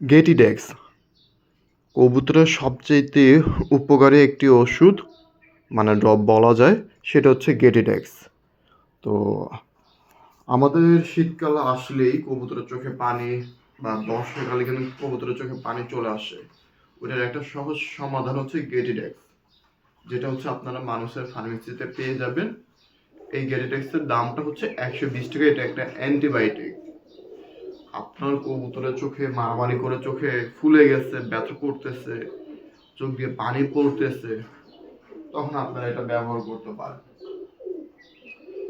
গেটিডেক্স কবুতরের সবচাইতে উপকারী একটি ওষুধ মানে ড্রপ বলা যায়, সেটা হচ্ছে গেটিডেক্স। তো আমাদের শীতকাল আসলেই কবুতরের চোখে পানি বা বর্ষাকালে কিন্তু কবুতরের চোখে পানি চলে আসে। ওটার একটা সহজ সমাধান হচ্ছে গেটিডেক্স, যেটা হচ্ছে আপনারা মানুষের ফার্মেসিতে পেয়ে যাবেন। এই গেটিডেক্সের দামটা হচ্ছে 120 টাকা। এটা একটা অ্যান্টিবায়োটিক। আপনার কবুতরের চোখে মারামারি করে চোখে ফুলে গেছে, ব্যথা করতেছে, চোখ দিয়ে পানি পড়তেছে, তখন আপনারা এটা ব্যবহার করতে পারেন।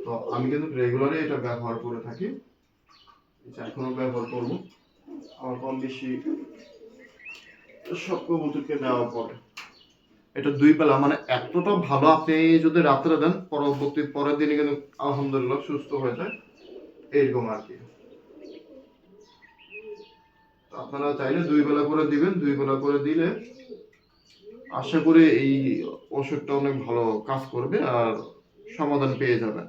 তো আমি কিন্তু রেগুলারই এটা ব্যবহার করে থাকি, এখনো ব্যবহার করবো। আমার কম বেশি সব কবুতরকে দেওয়ার পরে এটা 2 বেলা মানে এতটা ভালো, আপনি যদি রাত্রে দেন পরের দিনে কিন্তু আলহামদুলিল্লাহ সুস্থ হয়ে যায়, এইরকম আর কি। আপনারা চাইলে 2 বেলা করে দিবেন। 2 বেলা করে দিলে আশা করি এই ওষুধটা অনেক ভালো কাজ করবে আর সমাধান পেয়ে যাবেন।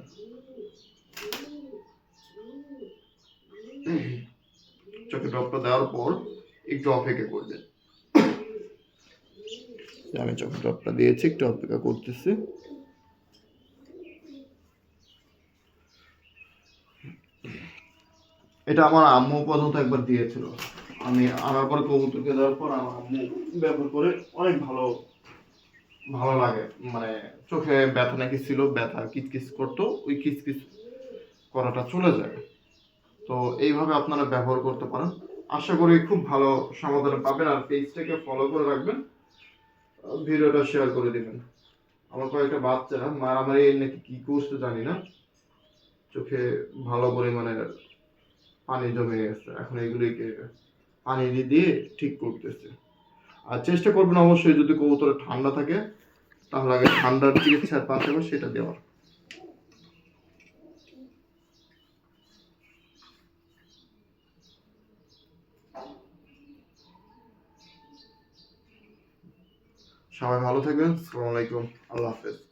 চোখে ড্রপটা দেওয়ার পর একটু অপেক্ষা করবেন। আমি চোখে ড্রপটা দিয়েছি, একটু অপেক্ষা করতেছি। এটা আমার আম্মু পর্যন্ত একবার দিয়েছিল। আমি আনার পর কবুতরকে দেওয়ার পর আমার আম্মু ব্যবহার করে অনেক ভালো ভালো লাগে। মানে চোখে ব্যথা নাকি ছিল, ব্যথা কিচকিচ করতো, ওই কিচকিচ করাটা চলে যায়। তো এইভাবে আপনারা ব্যবহার করতে পারেন। আশা করি খুব ভালো সমাধান পাবেন। আর পেজটাকে ফলো করে রাখবেন, ভিডিওটা শেয়ার করে দিবেন। আমার কয়েকটা বাচ্চারা মারামারি নাকি কি করছে জানি না, চোখে ভালো পরিমাণে পানি জমে গেছে। এখন এগুলিকে পানি দিয়ে ঠিক করতেছে। আর চেষ্টা করবেন অবশ্যই, যদি কবুতরের ঠান্ডা থাকে তাহলে আগে ঠান্ডার চিকিৎসার পাশাপাশি সেটা দেওয়ার। সবাই ভালো থাকবেন। আসসালামু আলাইকুম, আল্লাহ হাফেজ।